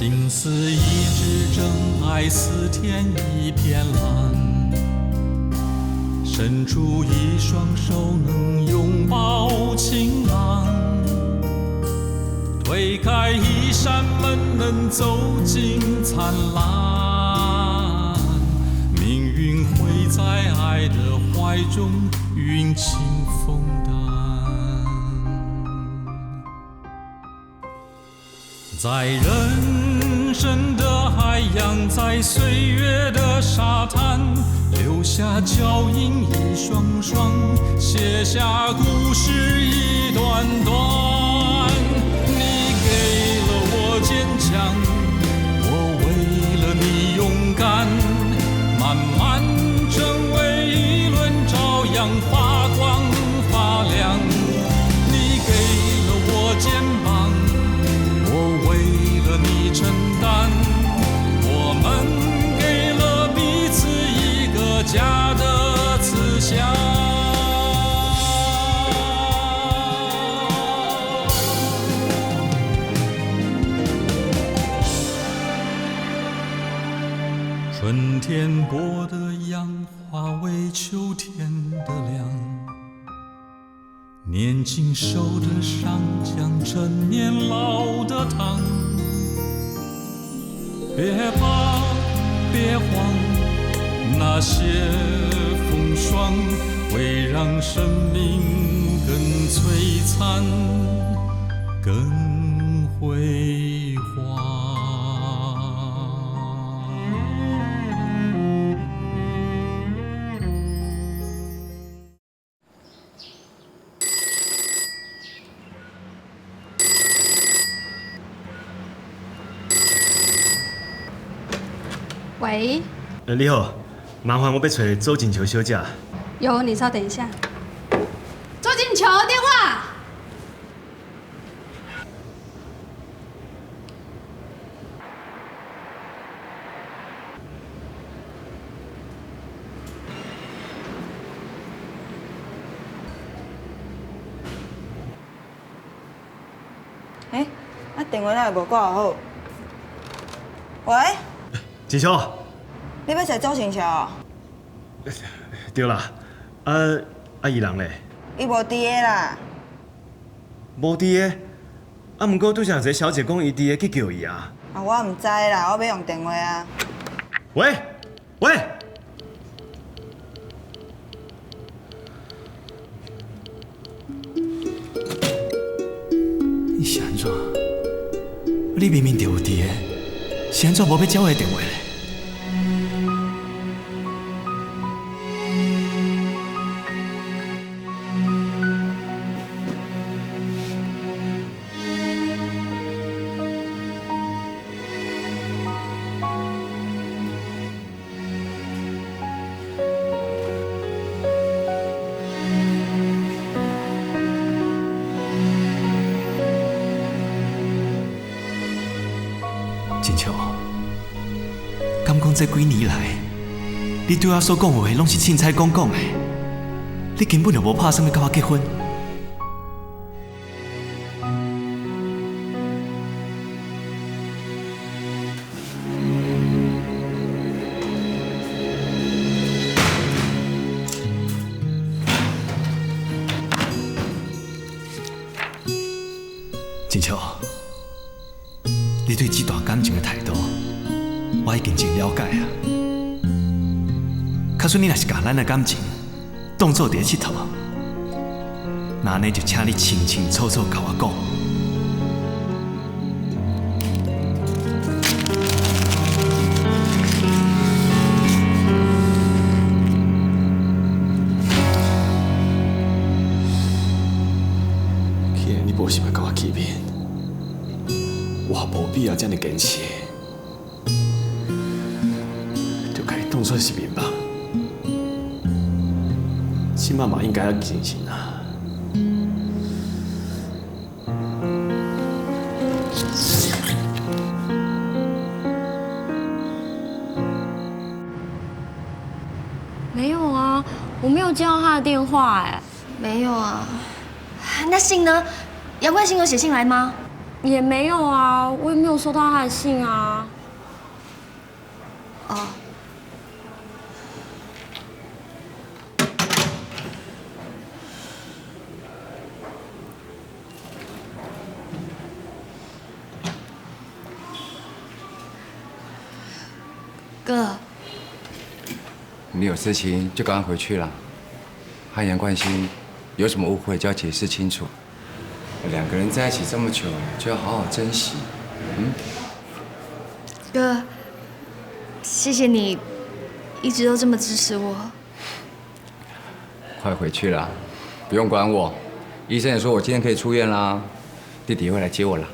心似一支针，爱似天一片蓝。伸出一双手，能拥抱晴朗。推开一扇门，能走进灿烂。命运会在爱的怀中云轻风淡。在人生的海洋，在岁月的沙滩，留下脚印一双双，写下故事一段段。你给了我坚强，我为了你勇敢，慢慢成为一轮朝阳，发光发亮。你给了我肩膀，我为了你承担，我们给了彼此一个家的慈祥。春天播的秧化为秋天的凉，年轻受的伤将成年老的疼。别怕，别慌，那些风霜会让生命更璀璨，更辉煌。喂，你好，麻烦我要找周锦球小姐。有，你稍等一下。周锦球电话。电话哪会无挂好？喂，锦球，你要找周锦球？对啦，伊人咧？伊无伫个啦。无伫个，毋过拄则有一个小姐讲伊伫个去叫伊啊。我毋知啦，我要用电话啊。喂，喂。你是安怎？你明明就有伫个，是安怎无要接我的电话咧？锦秋，敢讲这几年来，你对我所讲的话，拢是凊彩讲的，你根本就无打算要甲我结婚。锦秋。你对这段感情的态度，我已经真了解啊。假使你若是把咱的感情当作伫咧佚佗，那安尼就请你清清楚楚甲我讲。既然你无想要甲我见面，我无必要这么坚持，就该当作是面目。起码嘛应该要进行啊。没有啊，我没有接到他的电话哎。没有啊。那信呢？杨冠新有写信来吗？也没有啊，我也没有收到他的信啊。哦，哥，你有事情就赶快回去啦。和杨冠希有什么误会就要解释清楚。两个人在一起这么久，就要好好珍惜。哥，谢谢你一直都这么支持我。快回去啦，不用管我。医生也说我今天可以出院啦，弟弟会来接我啦。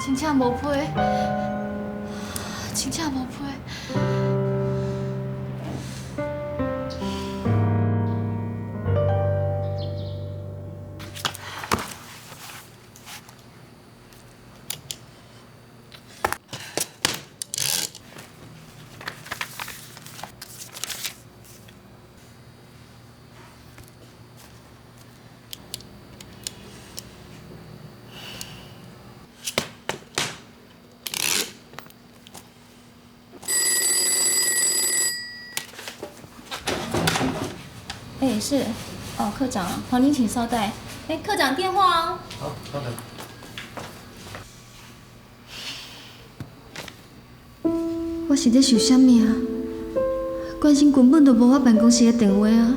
真正无配，真正无配。哎，是，哦，科长，黄玲，请稍待。哎，科长电话哦。好，稍等。我是在想啥物啊？关心根本就无我办公室的电话啊。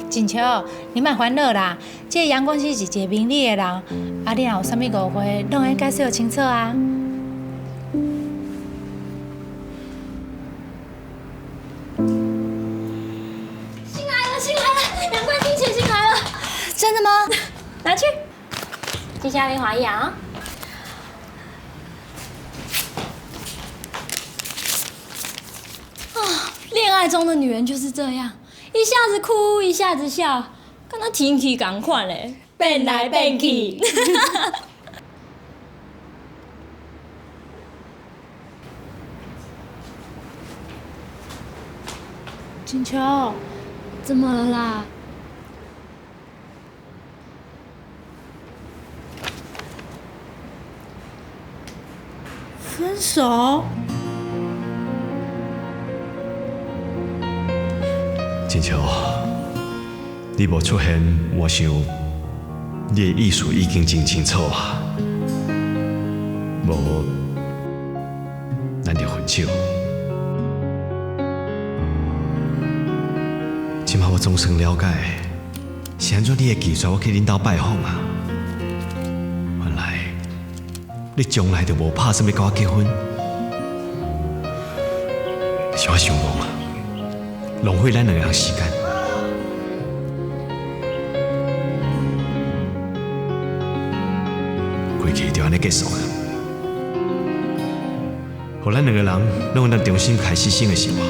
锦秋，你莫烦恼啦，这个杨光熙是一个明理的人，啊，你若有啥物误会，拢会解释得清楚啊。信来了，信来了，杨冠希写信来了。真的吗？拿去。接下来华阳。啊，恋爱中的女人就是这样。一下子哭，一下子笑，跟他天气同款嘞，变来变去。锦秋，怎么了啦？分手？锦秋，你无出现，我想你的意思已经真清楚啊。无，咱就分手。今麦我总算了解，是安怎你会拒绝我去恁兜拜访啊？原来你从来就无拍算要跟我结婚，是我想讲啊。浪费咱两个人时间。过去就安尼结束了，互咱两个人拢有咱重新开始新的生活。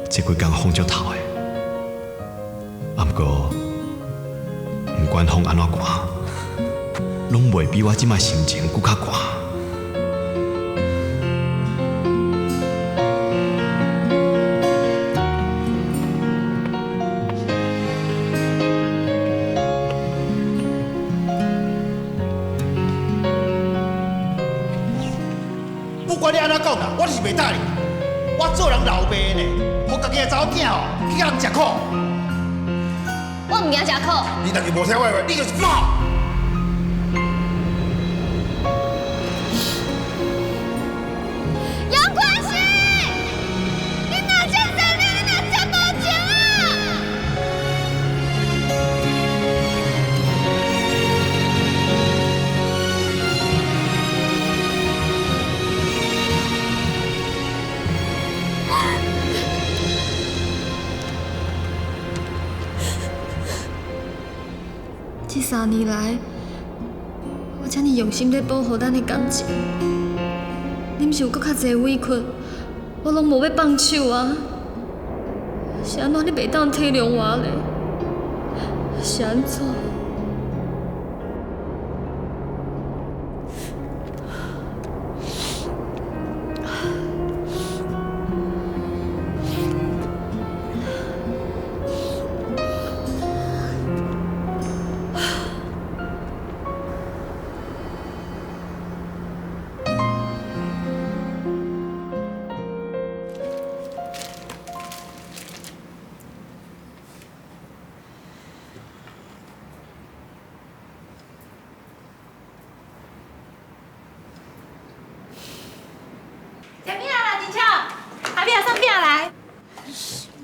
这几天风足透的，啊不过不管风安怎寒，拢袂比我即摆心情搁较寒。不管你安怎讲啦，我就是袂答应。我做人老爸呢，互家己的查某囝哦，去甲人食苦。我唔惊食苦。你若是无听我的话，你就是狗。杨冠希，你哪欠债呢？你哪欠无钱啊？这3年来，我遮尔用心在保护咱的感情，你毋是有搁较侪委屈，我拢无要放手啊！是安怎你袂当体谅我咧？是安怎？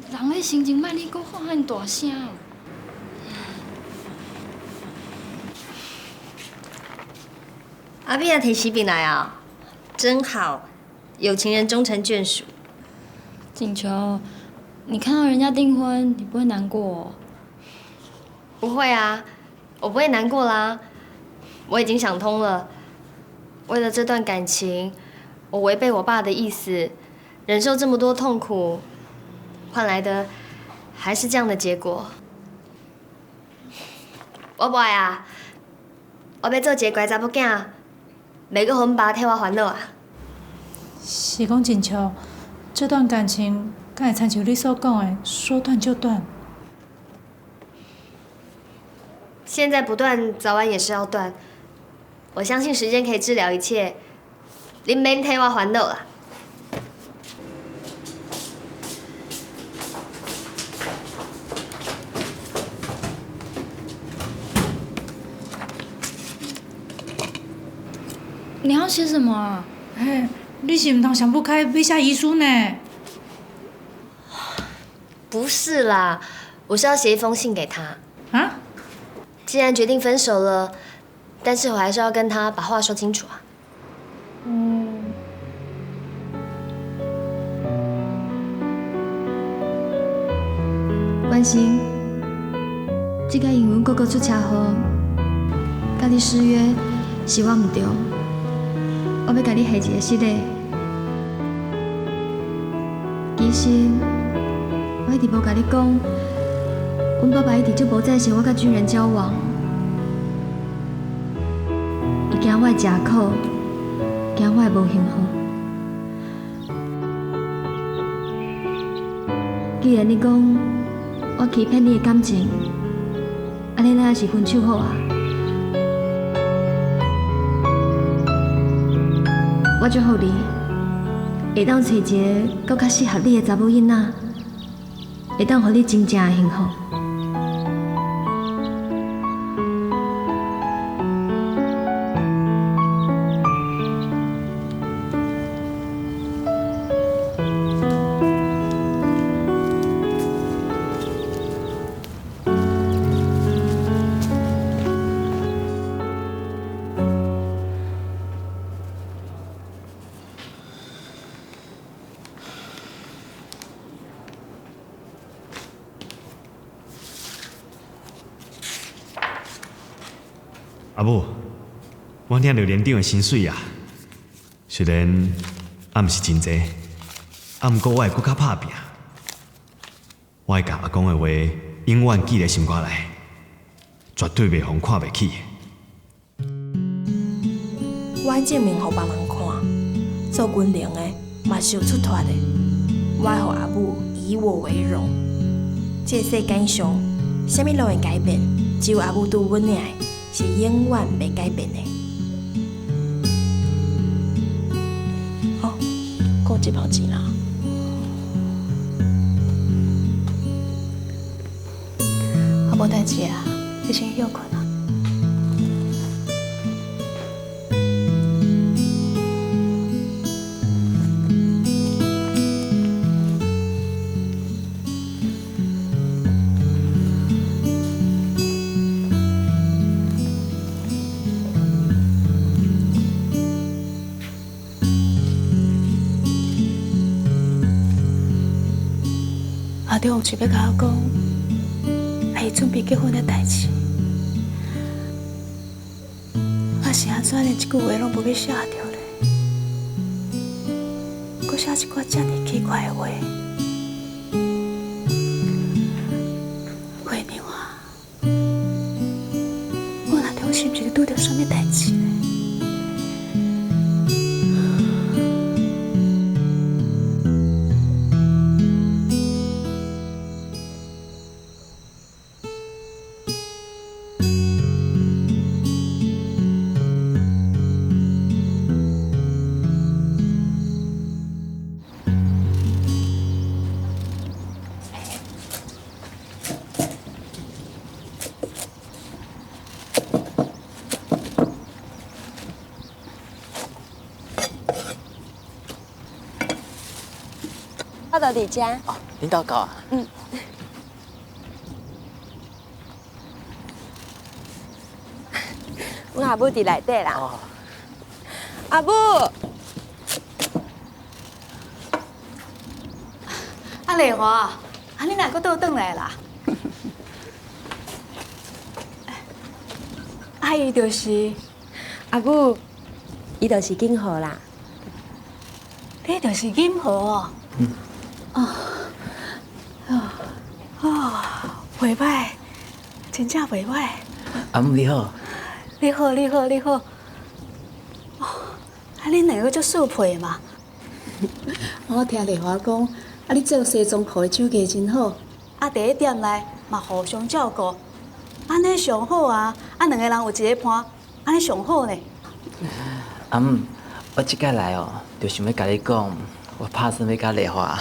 人的心情，莫你搁喊遐大声。阿碧也提喜饼来啊，真好，有情人终成眷属。锦球，你看到人家订婚，你不会难过哦？不会啊，我不会难过啦。我已经想通了，为了这段感情，我违背我爸的意思，忍受这么多痛苦，换来的还是这样的结果。我不爱啊，我要做一个乖查某囝，袂阁互阮爸替我烦恼啊。是讲真笑，这段感情敢会亲像你所讲的，说断就断？现在不断，早晚也是要断。我相信时间可以治疗一切，恁免替我烦恼啦。你要写什么啊？嘿，你是唔通想不开要写遗书呢？不是啦，我是要写一封信给他。啊？既然决定分手了，但是我还是要跟他把话说清楚啊。关心，这个因为哥哥出车祸，甲你失约是我唔对，我要甲你下一个失礼。其实我一直无甲你讲，阮爸爸一直就无赞成我甲军人交往，伊惊我会吃苦，惊我会无幸福。既然你讲我欺骗你的感情，安尼咱还是分手好啊？我祝福你，会当找一个更较适合你的查某囡仔，会当互你真正的幸福。阿母，我听到连长的薪水啊，虽然也毋是真济，毋过我会搁较拍拼，我会甲阿公的话永远记在心肝内，绝对袂互看袂起。我爱证明予别人看，做军人的嘛是有出脱的。我会互阿母以我为荣。这世间上，啥物拢会改变，只有阿母对阮俩是永远袂改变的。哦，还有这包钱啦。无代志啊，你先休困啊。阿中有事要甲我讲，阿姨准备结婚的代志。我是安怎连一句话拢无要写着咧？搁写一寡遮尔奇怪的话。月娘啊，我若中是毋是拄着啥物代志咧？我到伫遮。哦，恁到到啊？嗯。我阿母伫内底啦。哦。阿母。啊，丽华，啊，你哪个倒转来啦？阿姨就是阿母，伊就是景和啦。你就是景和哦。嗯。袂歹，真正袂歹。阿母你好。你好，你好，你好。哦，啊，恁两个足速配嘛。我听丽华讲，啊，你做西装裤的手艺真好，啊，第一点来嘛互相照顾，安尼上好啊！啊，两个人有一个伴，安尼上好呢。阿母，我即摆来哦，就想要甲你讲，我打算要甲丽华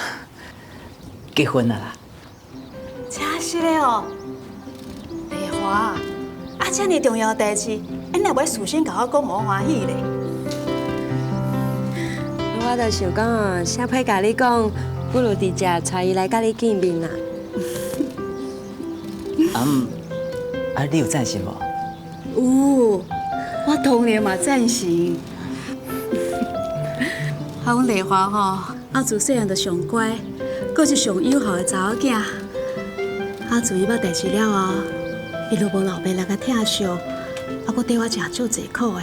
结婚啊啦。真是的哦，丽华，啊，遮尔重要代志，你若要事先甲我讲，无欢喜咧。我就想讲哦，啥歹甲你讲，不如直接带伊来甲你见面啦。阿母，啊，你有赞成无？有，我当然嘛赞成。啊，阮丽华吼，啊自细汉就上乖，阁是上友好的查某囝。啊，自伊捌代志了后，伊就无老爸来甲疼惜，啊，阁对我食足济苦的。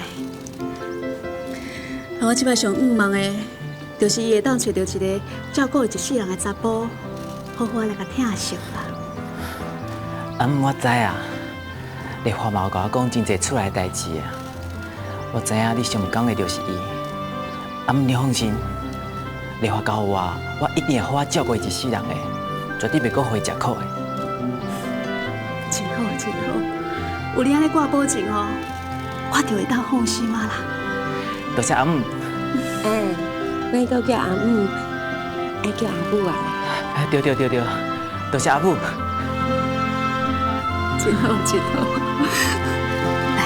啊，我即摆上毋忙的，就是伊会当找到一个照顾伊一世人的查甫，好好来甲疼惜啦。阿母，我知啊，丽华嘛有甲我讲真侪厝内代志啊。我知影你上毋讲的就是伊。阿母，你放心，丽华交我，我一定会好好照顾伊一世人的，绝对袂阁互伊食苦的。真好，真好，有你安尼挂保证哦，我就会当放心啊啦。多谢阿母。莫阁叫阿母，爱叫阿母啊。哎，对，多谢阿母。真好，真好。来。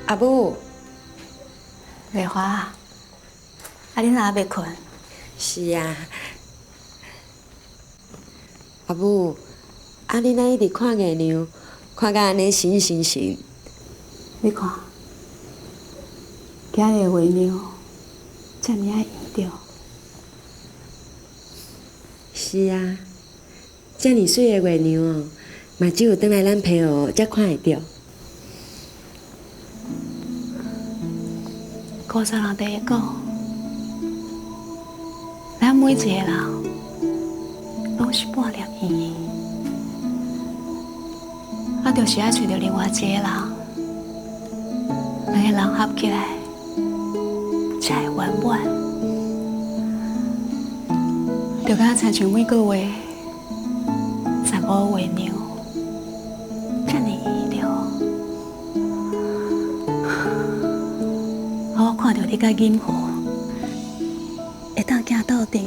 阿母，丽华，啊，你哪还袂困？是啊。阿母，啊，你哪一直看月亮，看甲安尼神。你看，今日的月亮，遮尔啊圆着。是啊，遮尔水的月亮哦，嘛只有倒来咱皮湖才看会到。古早人第一讲，咱每一个人拢是半粒圆，啊，就是爱找到另外一个人，两个人合起来才会圆满。就甲亲像每个月15月娘，遮尔意料。我看到你甲银河会当行到底，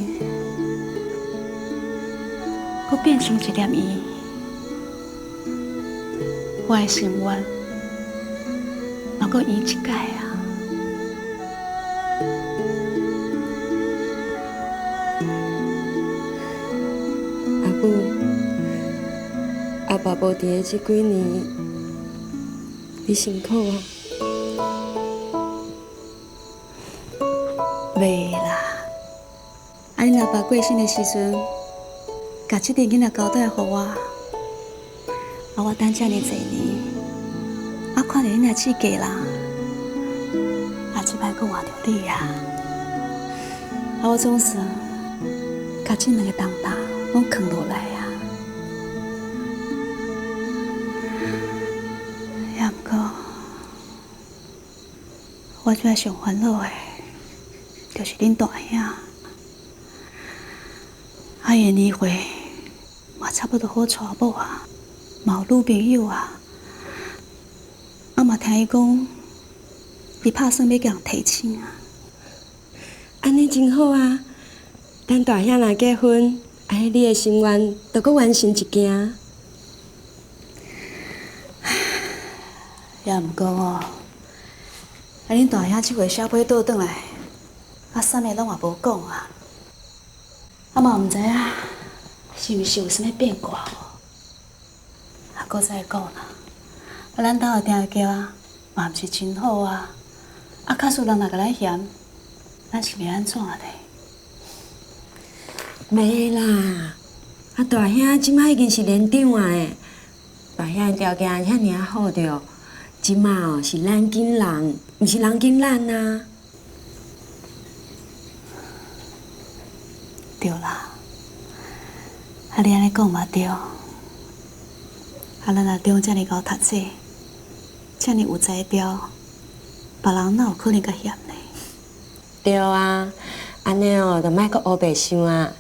我变成一粒伊，我的心愿，能够圆一届啊！阿母，阿爸无伫的这几年，你辛苦啊！袂啦，你若爸过身的时阵，甲这个囡仔交代互我，我等遮尔侪年，看到你若起价啦，这摆阁换着你啊！我总算甲这两个重担拢扛落来啊！也毋过，我最上烦恼的，就是恁大兄。伊的年岁嘛差不多好娶某啊，嘛有女朋友啊。嘛听伊讲，伊打算要甲人提亲啊。安尼真好啊！等大兄若结婚，你的心愿就阁完成一件。也毋过哦，恁大兄即回小尾倒转来，啥物拢也无讲啊。嘛毋知影是毋是有啥物变卦哦。搁再讲啦，咱兜的定叫嘛毋是真好啊。假使人若甲咱嫌，咱是要安怎的？袂啦，大兄即摆已经是连长啊诶，大兄条件遐尔好着，即摆哦是咱紧人，毋是人紧咱啊。对啦，你安尼讲嘛对。咱若中遮尔高读册，遮尔有才调，别人哪有可能甲嫌呢？对啊，安尼哦，就莫阁乌白想啊。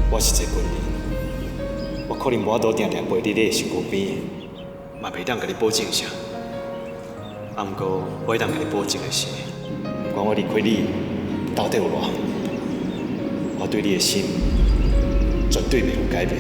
我是一个军人，我可能无法度定定陪你咧身躯边，嘛袂当甲你保证啥。啊，毋过我会当甲你保证的是，不管我离开你到底有偌远，我对你的心绝对袂有改变。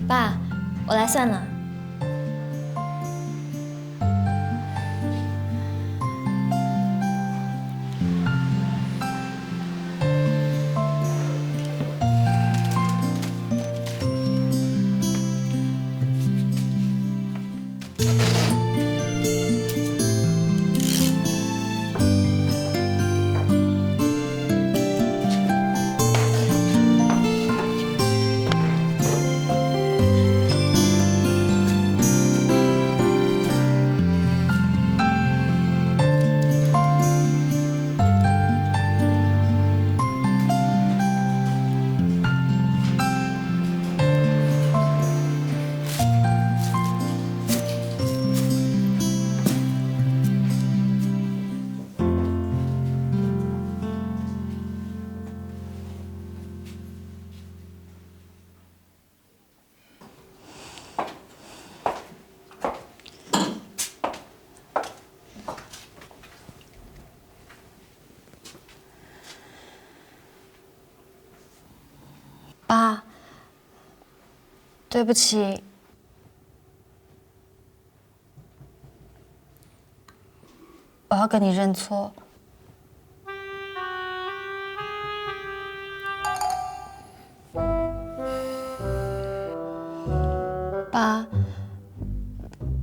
爸，我来算了。爸，对不起，我要跟你认错。爸，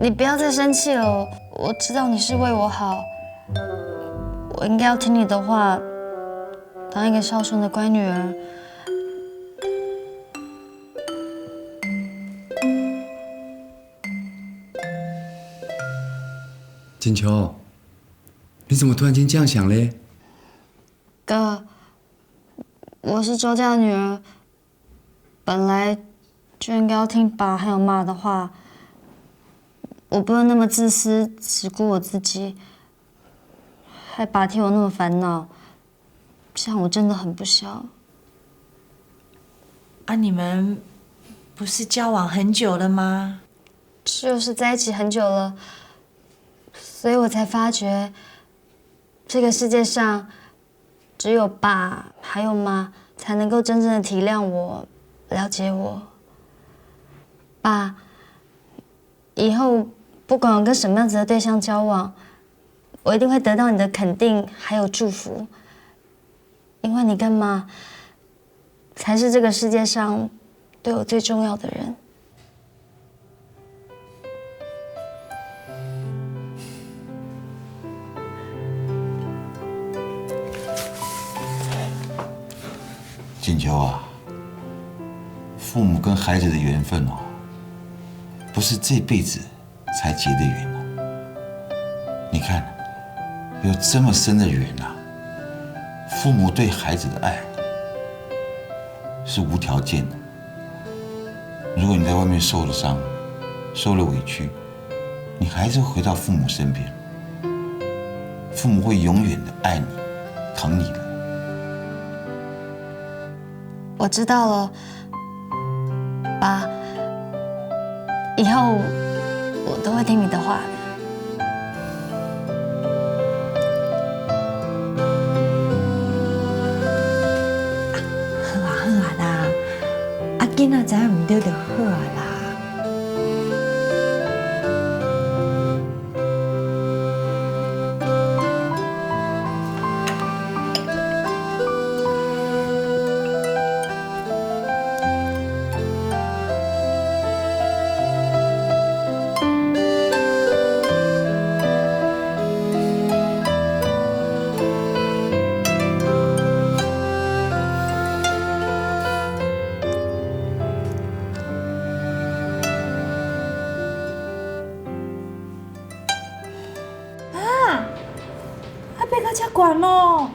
你不要再生气了，我知道你是为我好，我应该要听你的话，当一个孝顺的乖女儿。锦秋，你怎么突然间这样想嘞？哥，我是周家的女儿，本来就应该要听爸还有妈的话，我不能那么自私，只顾我自己，害爸替我那么烦恼，这样我真的很不孝。啊，你们不是交往很久了吗？就是在一起很久了。所以我才发觉，这个世界上只有爸还有妈才能够真正的体谅我、了解我。爸，以后不管我跟什么样子的对象交往，我一定会得到你的肯定还有祝福，因为你跟妈才是这个世界上对我最重要的人。锦秋啊，父母跟孩子的缘分哦，不是这辈子才结的缘啊。你看，有这么深的缘啊，父母对孩子的爱是无条件的。如果你在外面受了伤，受了委屈，你还是会回到父母身边，父母会永远的爱你、疼你的。我知道了，爸，以后我都会听你的话的。好啊好啊啦，啊囡仔知唔对就好啊啦。遮悬哦。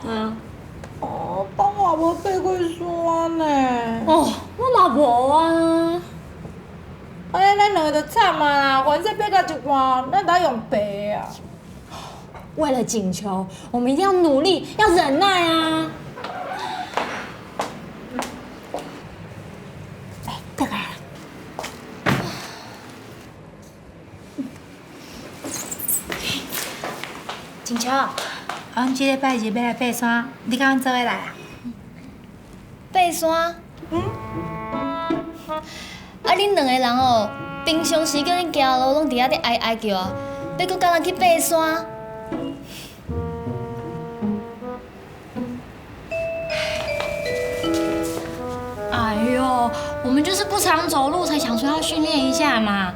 哦，帮我无爬过山呢。哦，我嘛无啊。安尼咱两个就惨啊啦！反正爬到一半，咱得用爬啊。为了锦球，我们一定要努力，要忍耐啊！回来了。锦秋，阮即礼拜日要来爬山，你敢做伙来啊？爬山？啊，恁两个人哦，平常时叫恁行路，拢伫遐咧哀哀叫啊，要搁教人去爬山。哎呦，我们就是不常走路，才想说要训练一下嘛。啊，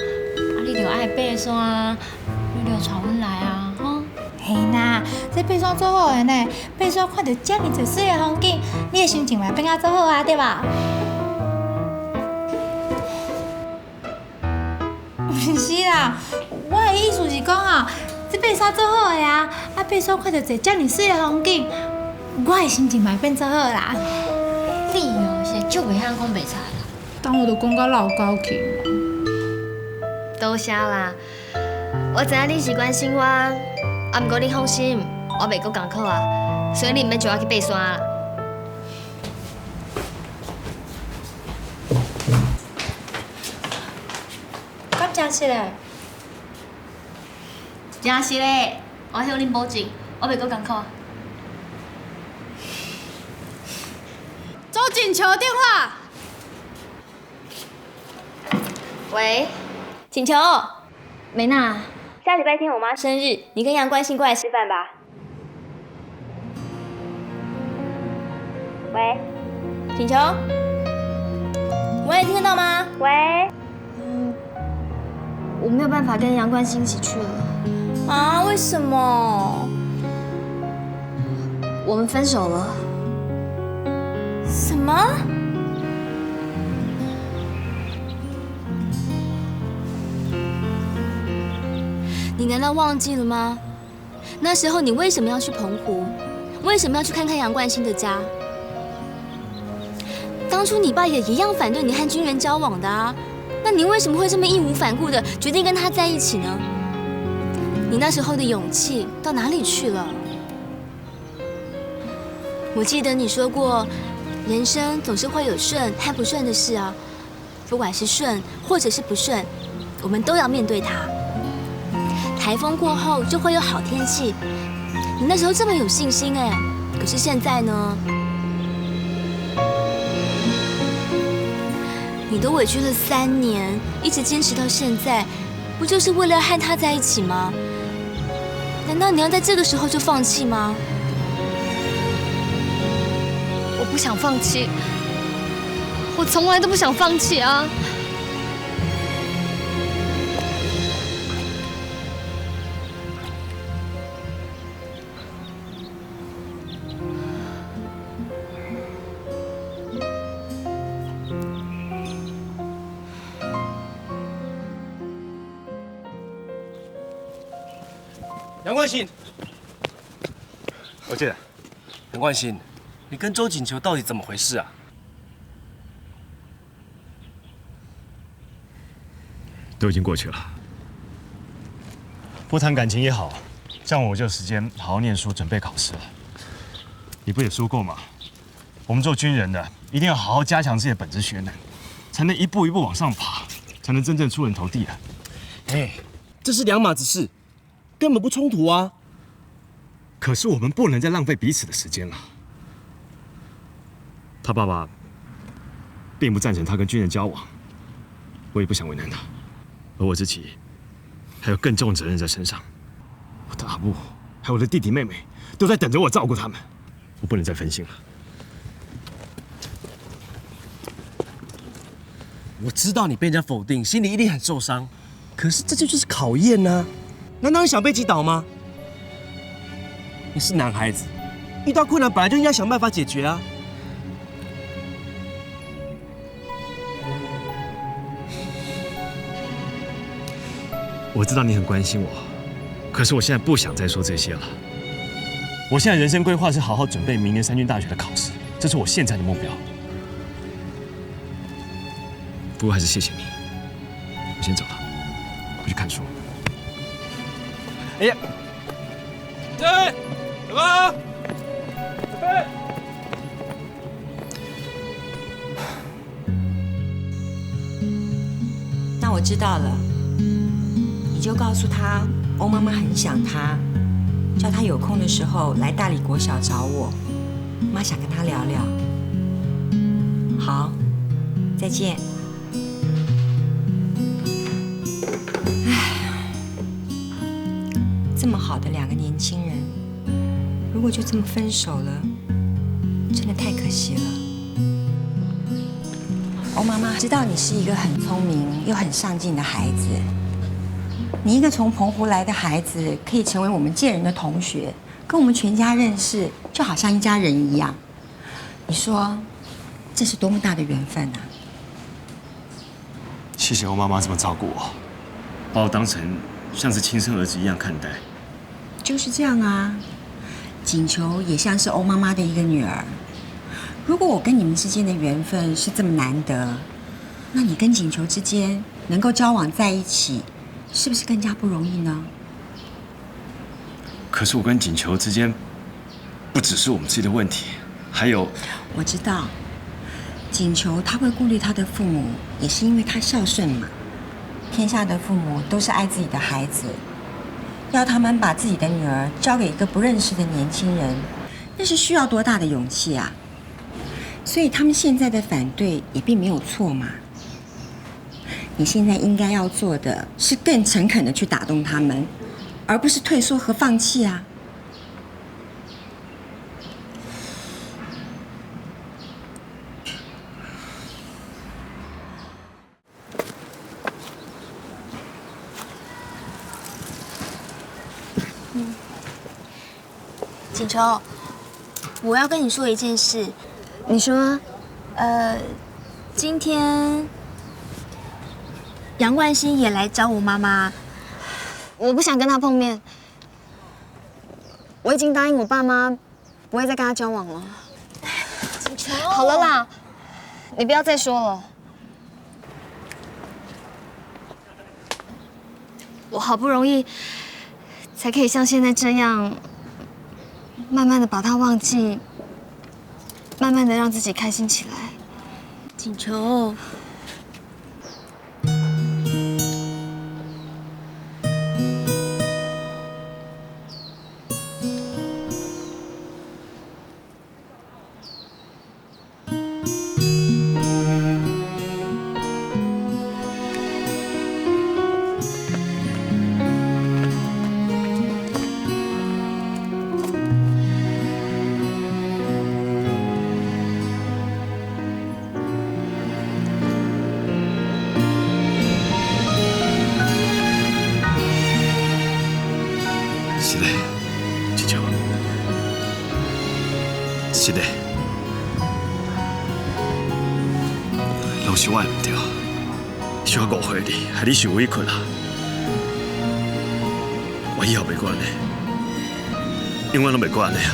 你就爱爬山，你就带阮来啊，吼。嘿呐，这爬山做好的呢，爬山看到遮尔多水的风景，你的心情嘛变啊做好啊，对吧？不是啦，我的意思是讲啊，这爬山做好的啊，啊爬山看到一遮尔水的风景，我的心情嘛变做好啦。你哦，是就袂晓讲白菜啦。当我都讲到老高去。多谢啦，我知影你是关心我，啊，毋过你放心，我袂搁艰苦啊，所以你毋免叫我去爬山啦。敢真是嘞？真是嘞，我向恁保证，我袂搁艰苦。周锦球电话。喂，锦球，美娜，下礼拜天我妈生日，你跟杨冠新过来吃饭吧。喂，锦球，喂，听得到吗？喂，我没有办法跟杨冠新一起去了。啊？为什么？我们分手了。什么？你难道忘记了吗？那时候你为什么要去澎湖？为什么要去看看杨冠新的家？当初你爸也一样反对你和军人交往的啊，那你为什么会这么义无反顾的决定跟他在一起呢？你那时候的勇气到哪里去了？我记得你说过，人生总是会有顺和不顺的事啊，不管是顺或者是不顺，我们都要面对它。台风过后就会有好天气，你那时候这么有信心哎，可是现在呢？你都委屈了3年，一直坚持到现在，不就是为了和他在一起吗？难道你要在这个时候就放弃吗？我不想放弃，我从来都不想放弃啊！杨冠新，我进来。杨冠新，你跟周锦球到底怎么回事啊？都已经过去了，不谈感情也好，这样我就有时间好好念书，准备考试了。你不也说过吗？我们做军人的一定要好好加强自己的本职学能，才能一步一步往上爬，才能真正出人头地啊！哎，这是两码子事，根本不冲突啊。可是我们不能再浪费彼此的时间了。他爸爸并不赞成他跟军人交往，我也不想为难他。而我自己还有更重的责任在身上，我的阿布还有我的弟弟妹妹都在等着我照顾他们，我不能再分心了。我知道你被人家否定，心里一定很受伤。可是这就是考验啊！难道你想被击倒吗？你是男孩子，遇到困难本来就应该想办法解决啊！我知道你很关心我，可是我现在不想再说这些了。我现在人生规划是好好准备明年3军大学的考试，这是我现在的目标。不过还是谢谢你，我先走了，回去看书。哎呀，对，什么？准备。那我知道了，你就告诉他，欧妈妈很想他，叫他有空的时候来大理国小找我，妈想跟他聊聊。好，再见。这么好的2个年轻人，如果就这么分手了，真的太可惜了。欧妈妈知道你是一个很聪明又很上进的孩子，你一个从澎湖来的孩子，可以成为我们建人的同学，跟我们全家认识，就好像一家人一样。你说，这是多么大的缘分啊！谢谢欧妈妈这么照顾我，把我当成像是亲生儿子一样看待。就是这样啊，锦球也像是欧妈妈的一个女儿。如果我跟你们之间的缘分是这么难得，那你跟锦球之间能够交往在一起，是不是更加不容易呢？可是我跟锦球之间，不只是我们自己的问题，还有……我知道，锦球他会顾虑他的父母，也是因为他孝顺嘛。天下的父母都是爱自己的孩子，要他们把自己的女儿交给一个不认识的年轻人，那是需要多大的勇气啊！所以他们现在的反对也并没有错嘛。你现在应该要做的是更诚恳的去打动他们，而不是退缩和放弃啊。锦球，我要跟你说一件事。你说，今天杨冠希也来找我妈妈。我不想跟他碰面。我已经答应我爸妈，不会再跟他交往了。锦球，好了啦，你不要再说了。我好不容易才可以像现在这样，慢慢的把他忘记，慢慢的让自己开心起来。锦球，是的，锦球，是的，拢是我的唔对，是我误会你，害你受委屈啦。我以后袂管你，永远都袂管你啊。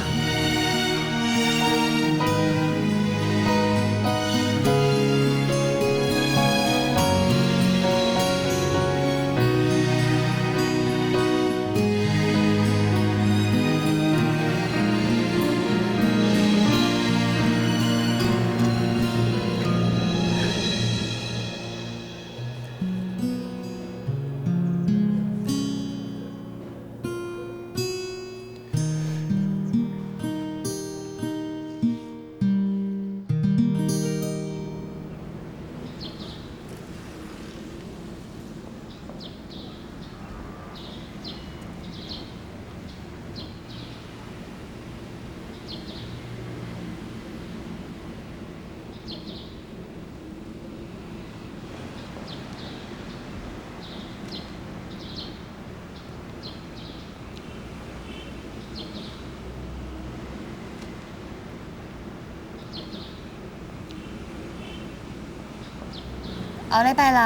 后礼拜六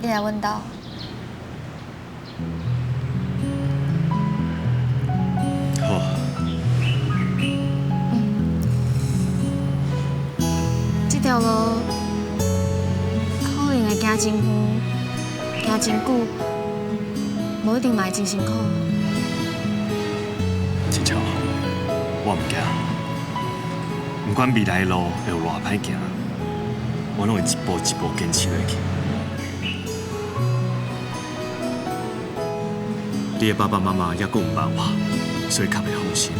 你来阮兜。好。这条路可能会行真远，行真久，无一定嘛会真辛苦。锦球，我唔惊，不管未来的路会有偌歹行。我拢会一步一步坚持落去。你的爸爸妈妈也顾唔捌我，所以较袂放心。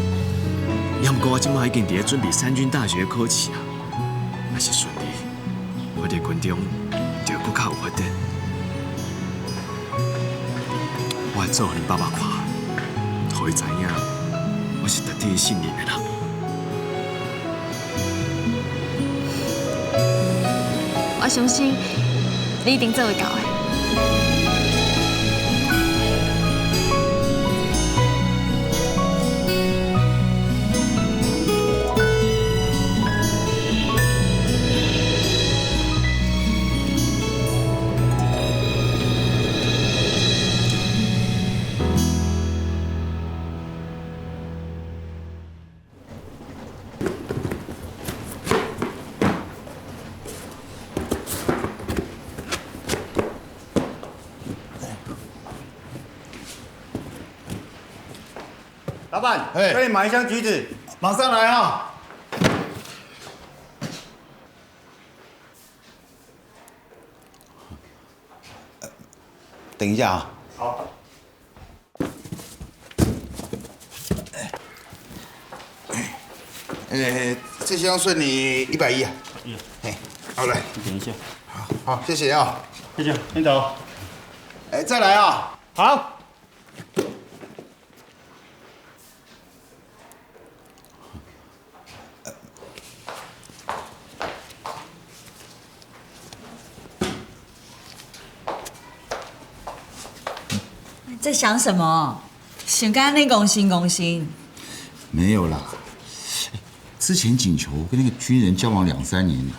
也毋过我即摆已经伫咧准备3军大学考试啊，若是顺利，我伫军中就更较有发展。我会做互恁爸爸看，互伊知影我是值得伊信任的人。我相信你一定做会到的。老板，可以买一箱橘子，马上来啊！等一下啊！好。这箱算你110啊。哎，好来，等一下。好，谢谢啊。谢谢，先走。哎，再来啊！好。在想什么？想跟那公心。没有啦，之前锦球跟那个军人交往2、3年了，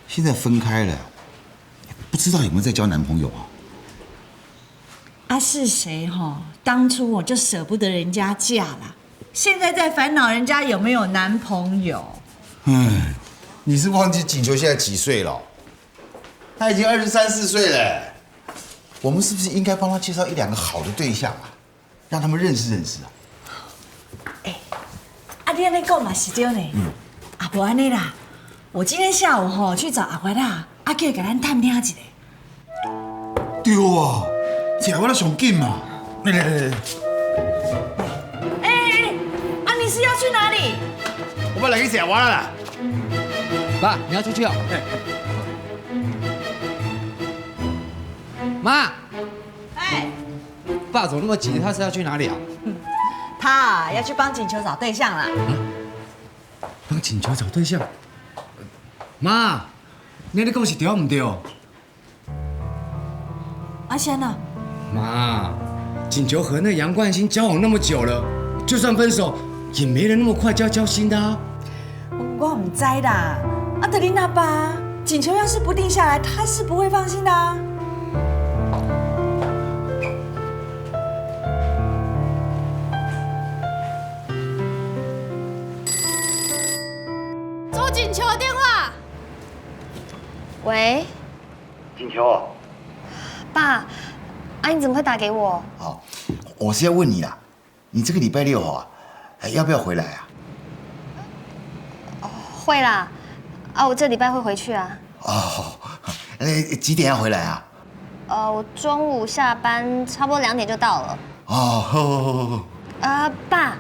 现在分开了，不知道有没有在交男朋友啊？啊，是谁当初我就舍不得人家嫁了，现在在烦恼人家有没有男朋友。哎，你是忘记锦球现在几岁了？他已经23、24岁了。我们是不是应该帮他介绍1、2个好的对象啊，让他们认识认识啊？你安尼讲嘛是对呢。啊，不安尼啦，我今天下午去找阿怀啦，叫伊给咱探听一下。对啊，这我都上紧嘛。来。啊，你是要去哪里？我们来去吃完了啦。爸，你要出去哦。妈，爸怎么那么急？他是要去哪里啊？他要去帮锦球找对象啦。帮锦球找对象？妈，你在讲是对唔对？阿贤呢？妈，锦球和那杨冠新交往那么久了，就算分手，也没人那么快就要交心的啊。我唔知啦，阿德琳娜爸，锦球要是不定下来，他是不会放心的啊。锦球的电话。喂，锦球。爸，你怎么会打给我？好，我是要问你啦，你这个礼拜6号要不要回来啊？会啦，我这礼拜会回去啊。哦，几点要回来啊？我中午下班，差不多2点就到了。哦，好。爸，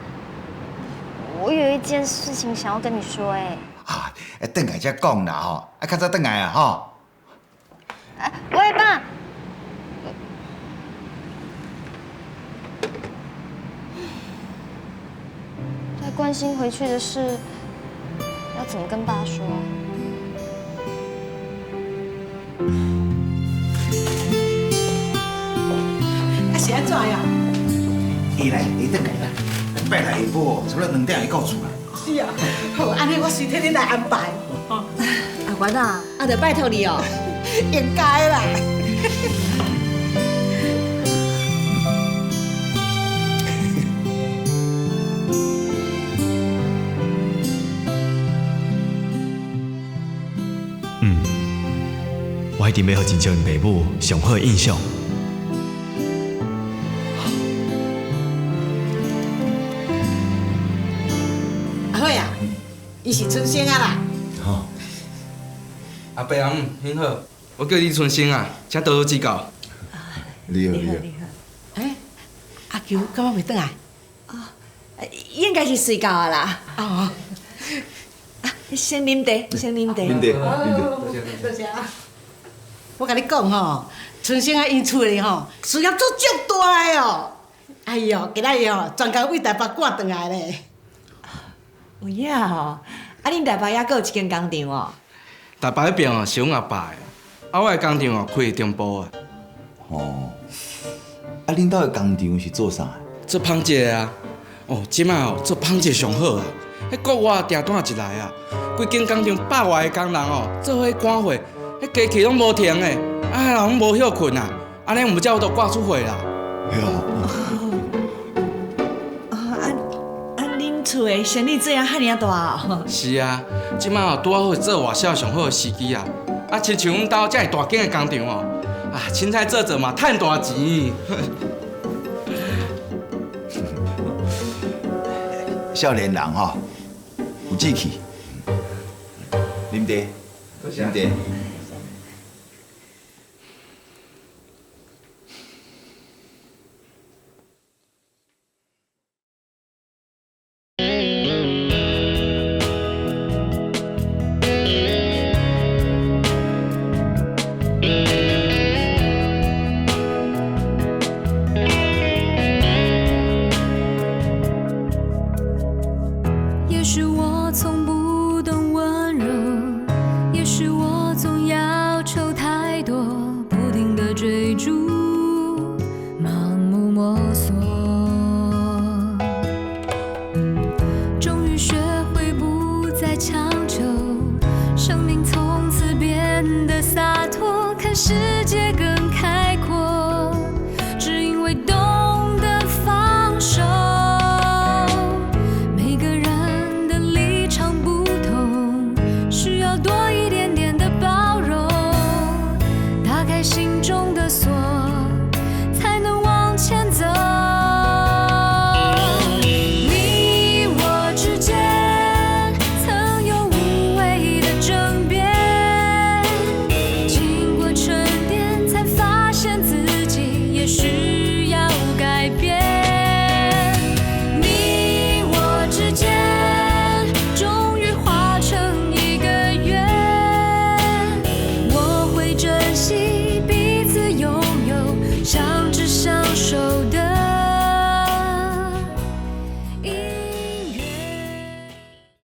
我有一件事情想要跟你说，等下才讲啦较早等来啊喂，爸。带冠心回去的事，要怎么跟爸说？是安怎呀？你等来啦，拜六下晡差不多2点会到厝啦。是啊，好，安尼我随替你来安排。阿元啊，得拜托你哦，应该啦。我一定要互锦球因爸母上好的印象。好呀，伊是春生啊啦。好。阿伯阿姆，很好，我叫你春生啊，请多多指教。你好。阿球干嘛袂转来？应该是睡觉啊啦。先啉茶，先啉茶。啉茶。多谢。我甲你讲吼，春春生啊，因厝里吼事业做足大的哦。哎呦，今仔日吼专工为台北赶转来咧。有影吼，啊，恁台北还阁有一间工厂哦。台北迄边哦是阮阿爸的，啊我的工厂哦开伫中部的。哦，啊，恁兜的工厂是做啥？做芳姐的啊。哦，即摆哦做芳姐上好啊，迄国外订单一来啊，规间工厂100外个工人哦做伙赶货，迄机器拢无停的，啊人拢无休困啊，安尼毋才有都挂出货啦。恁厝的生意做啊遐尔大哦。是啊，即摆哦拄好做外销上好的时机啊，啊亲像阮兜遮大间的工厂哦，啊凊彩做嘛趁大钱。少年人吼，有志气。啉茶，啉茶。也许我从不